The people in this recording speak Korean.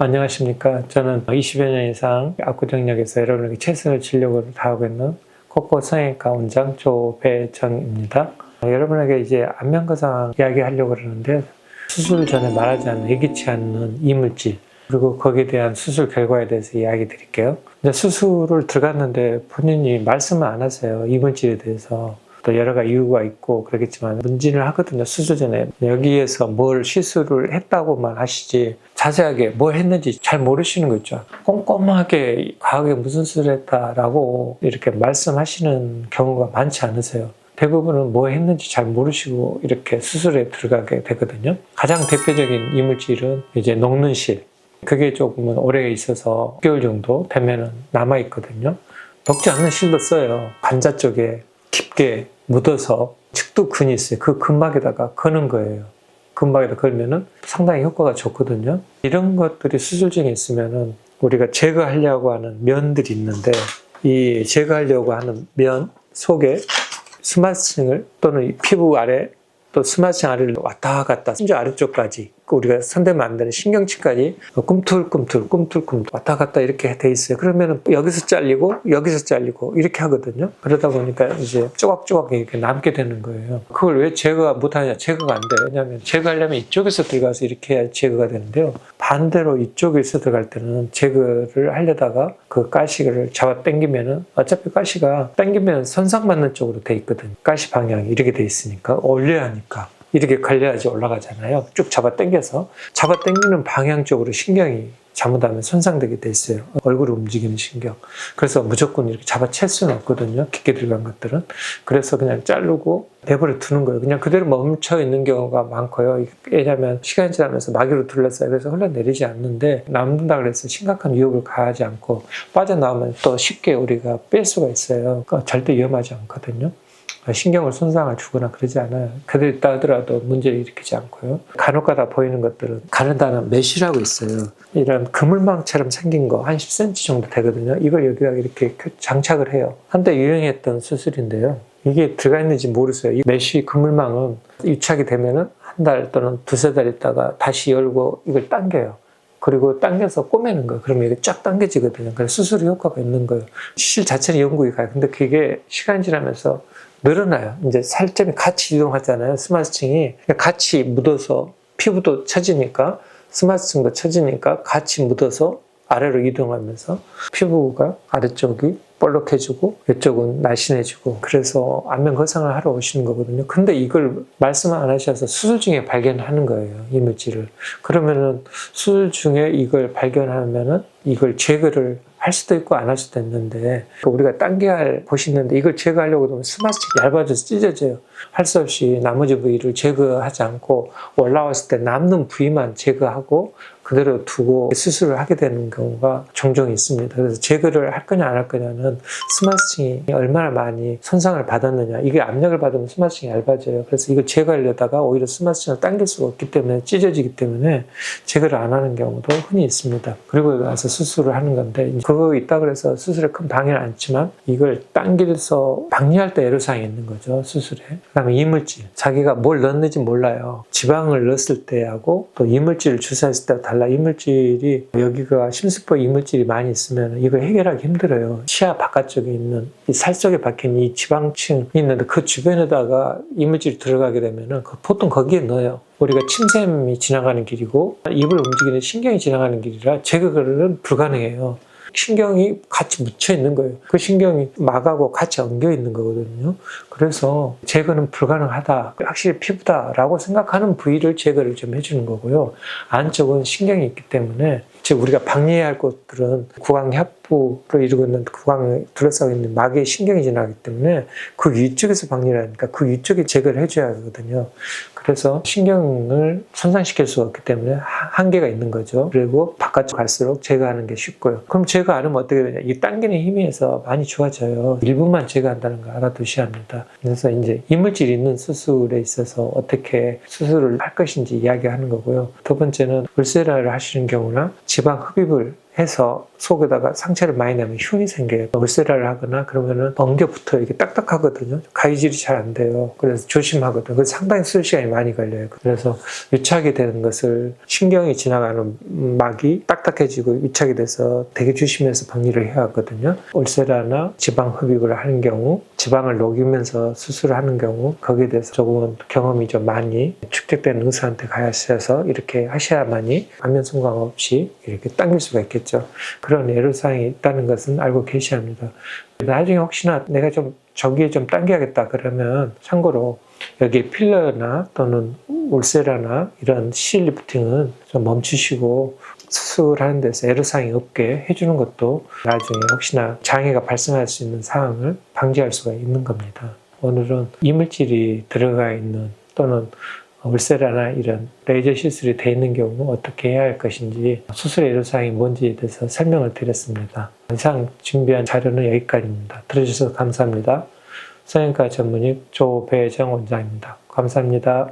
안녕하십니까. 저는 20여 년 이상 압구정역에서 여러분에게 최선을 진료를 다하고 있는 코코 성형외과 원장 조배정입니다. 여러분에게 이제 안면거상 이야기하려고 그러는데, 수술 전에 말하지 않는, 예기치 않는 이물질, 그리고 거기에 대한 수술 결과에 대해서 이야기 드릴게요. 수술을 들어갔는데 본인이 말씀을 안 하세요. 이물질에 대해서. 또 여러 가지 이유가 있고 그러겠지만 문진을 하거든요. 수술 전에 여기에서 뭘 시술을 했다고만 하시지 자세하게 뭘 했는지 잘 모르시는 거 있죠. 꼼꼼하게 과학에 무슨 수술을 했다라고 이렇게 말씀하시는 경우가 많지 않으세요. 대부분은 뭐 했는지 잘 모르시고 이렇게 수술에 들어가게 되거든요. 가장 대표적인 이물질은 이제 녹는 실. 그게 조금은 오래 있어서 6개월 정도 되면은 남아있거든요. 녹지 않는 실도 써요. 관자 쪽에 깊게 묻어서 측두근이 있어요. 그 근막에다가 거는 거예요. 근막에다 걸면은 상당히 효과가 좋거든요. 이런 것들이 수술 중에 있으면은 우리가 제거하려고 하는 면들이 있는데, 이 제거하려고 하는 면 속에 스마싱을 또는 피부 아래 또 스마싱 아래를 왔다 갔다 심지어 아래쪽까지 우리가 손대면 안 되는 신경치까지 꿈틀꿈틀 왔다 갔다 이렇게 돼 있어요. 그러면 여기서 잘리고 여기서 잘리고 이렇게 하거든요. 그러다 보니까 이제 조각조각 이렇게 남게 되는 거예요. 그걸 왜 제거가 못하냐? 제거가 안 돼요. 왜냐하면 제거하려면 이쪽에서 들어가서 이렇게 해야 제거가 되는데요. 반대로 이쪽에서 들어갈 때는 제거를 하려다가 그 가시를 잡아 당기면은 어차피 가시가 당기면 손상받는 쪽으로 돼 있거든요. 가시 방향이 이렇게 돼 있으니까 올려야 하니까. 이렇게 걸려야지 올라가잖아요. 쭉 잡아 당겨서. 잡아 당기는 방향 쪽으로 신경이 잘못하면 손상되게 돼 있어요. 얼굴을 움직이는 신경. 그래서 무조건 이렇게 잡아챌 수는 없거든요. 깊게 들어간 것들은. 그래서 그냥 자르고 내버려 두는 거예요. 그냥 그대로 멈춰 있는 경우가 많고요. 왜냐하면 시간이 지나면서 마개로 둘러싸여 그래서 흘러내리지 않는데, 남는다 그래서 심각한 위협을 가하지 않고 빠져나오면 또 쉽게 우리가 뺄 수가 있어요. 그러니까 절대 위험하지 않거든요. 신경을 손상을 주거나 그러지 않아요. 그대로 있다 하더라도 문제를 일으키지 않고요. 간혹가다 보이는 것들은 가느다는 메쉬라고 있어요. 이런 그물망처럼 생긴 거 한 10cm 정도 되거든요. 이걸 여기다 이렇게 장착을 해요. 한때 유행했던 수술인데요. 이게 들어가 있는지 모르세요. 이 메쉬 그물망은 유착이 되면은 한 달 또는 두세 달 있다가 다시 열고 이걸 당겨요. 그리고 당겨서 꼬매는 거예요. 그러면 이게 쫙 당겨지거든요. 그래서 수술의 효과가 있는 거예요. 실 자체는 영국이 가요. 근데 그게 시간이 지나면서 늘어나요. 이제 살점이 같이 이동하잖아요. 스마싱이 같이 묻어서 피부도 처지니까 스마싱도 처지니까 같이 묻어서 아래로 이동하면서 피부가 아래쪽이 볼록해지고 이쪽은 날씬해지고, 그래서 안면 거상을 하러 오시는 거거든요. 근데 이걸 말씀 안 하셔서 수술 중에 발견하는 거예요. 이물질을. 그러면은 수술 중에 이걸 발견하면은 이걸 제거를 할 수도 있고 안 할 수도 있는데, 우리가 당겨야 보시는데 이걸 제거하려고 하면 스마싱이 얇아져서 찢어져요. 할 수 없이 나머지 부위를 제거하지 않고 올라왔을 때 남는 부위만 제거하고 그대로 두고 수술을 하게 되는 경우가 종종 있습니다. 그래서 제거를 할 거냐 안 할 거냐는 스마싱이 얼마나 많이 손상을 받았느냐, 이게 압력을 받으면 스마싱이 얇아져요. 그래서 이걸 제거하려다가 오히려 스마싱을 당길 수가 없기 때문에 찢어지기 때문에 제거를 안 하는 경우도 흔히 있습니다. 그리고 나서 수술을 하는 건데, 그거 있다 그래서 수술에 큰 방해는 않지만 이걸 당겨서 방리할 때 애로사항이 있는 거죠, 수술에. 그다음에 이물질, 자기가 뭘 넣었는지 몰라요. 지방을 넣었을 때하고 또 이물질을 주사했을 때하고 달라. 이물질이 여기가 심수포 이물질이 많이 있으면 이걸 해결하기 힘들어요. 치아 바깥쪽에 있는 이 살 속에 박힌 이 지방층이 있는데 그 주변에다가 이물질이 들어가게 되면은 보통 거기에 넣어요. 우리가 침샘이 지나가는 길이고 입을 움직이는 신경이 지나가는 길이라 제거는 불가능해요. 신경이 같이 묻혀 있는 거예요. 그 신경이 막하고 같이 엉겨 있는 거거든요. 그래서 제거는 불가능하다, 확실히 피부다라고 생각하는 부위를 제거를 좀 해주는 거고요. 안쪽은 신경이 있기 때문에, 즉 우리가 박리해야 할 곳들은 구강협부로 이루고 있는 구강을 둘러싸고 있는 막에 신경이 지나가기 때문에 그 위쪽에서 박리를 하니까 그 위쪽에 제거를 해줘야 하거든요. 그래서 신경을 손상시킬 수 없기 때문에 한계가 있는 거죠. 그리고 바깥쪽 갈수록 제거하는 게 쉽고요. 그럼 제거 안 하면 어떻게 되냐? 이 당기는 힘에 서 많이 좋아져요. 일부만 제거한다는 거 알아두셔야 합니다. 그래서 이제 이물질이 있는 수술에 있어서 어떻게 수술을 할 것인지 이야기하는 거고요. 두 번째는 울세라를 하시는 경우나 지방 흡입을 해서 속에다가 상처를 많이 내면 흉이 생겨요. 울세라를 하거나 그러면은 멍게 붙어요. 이게 딱딱하거든요. 가위질이 잘 안 돼요. 그래서 조심하거든요. 그래서 상당히 쓸 시간이 많이 걸려요. 그래서 유착이 되는 것을 신경이 지나가는 막이 딱딱해지고 유착이 돼서 되게 조심해서 박리를 해야 하거든요. 울세라나 지방 흡입을 하는 경우, 지방을 녹이면서 수술을 하는 경우 거기에 대해서 조금은 경험이 좀 많이 축적된 의사한테 가셔서 이렇게 하셔야만이 안면 손광 없이 이렇게 당길 수가 있겠죠. 그런 애로사항이 있다는 것은 알고 계셔야 합니다. 나중에 혹시나 내가 좀 저기에 좀 당겨야겠다 그러면 참고로 여기 필러나 또는 울세라나 이런 실리프팅은 좀 멈추시고 수술하는 데서 애로사항이 없게 해주는 것도 나중에 혹시나 장애가 발생할 수 있는 상황을 방지할 수가 있는 겁니다. 오늘은 이물질이 들어가 있는 또는 울세라나 이런 레이저 시술이 되어 있는 경우 어떻게 해야 할 것인지 수술의 애로사항이 뭔지에 대해서 설명을 드렸습니다. 이상 준비한 자료는 여기까지입니다. 들어주셔서 감사합니다. 성형외과 전문의 조배정 원장입니다. 감사합니다.